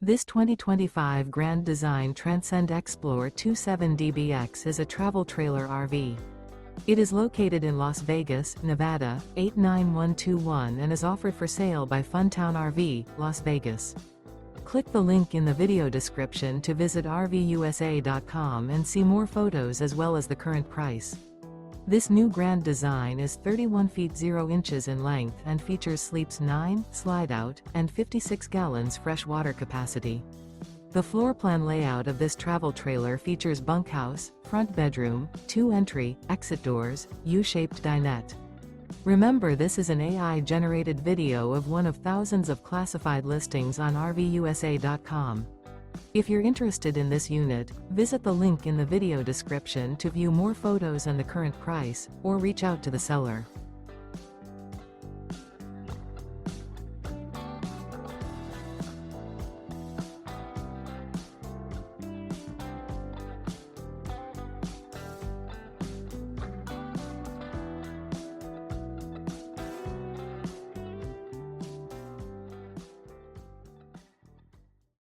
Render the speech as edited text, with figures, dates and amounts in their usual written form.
This 2025 Grand Design Transcend Xplor 27DBX is a travel trailer RV. It is located in Las Vegas, Nevada, 89121 and is offered for sale by Funtown RV, Las Vegas. Click the link in the video description to visit RVUSA.com and see more photos as well as the current price. This new Grand Design is 31 feet 0 inches in length and features sleeps 9, Slideout, and 56 gallons fresh water capacity. The floor plan layout of this travel trailer features bunkhouse, front bedroom, 2 entry, exit doors, U-shaped dinette. Remember, this is an AI-generated video of one of thousands of classified listings on RVUSA.com. If you're interested in this unit, visit the link in the video description to view more photos and the current price, or reach out to the seller.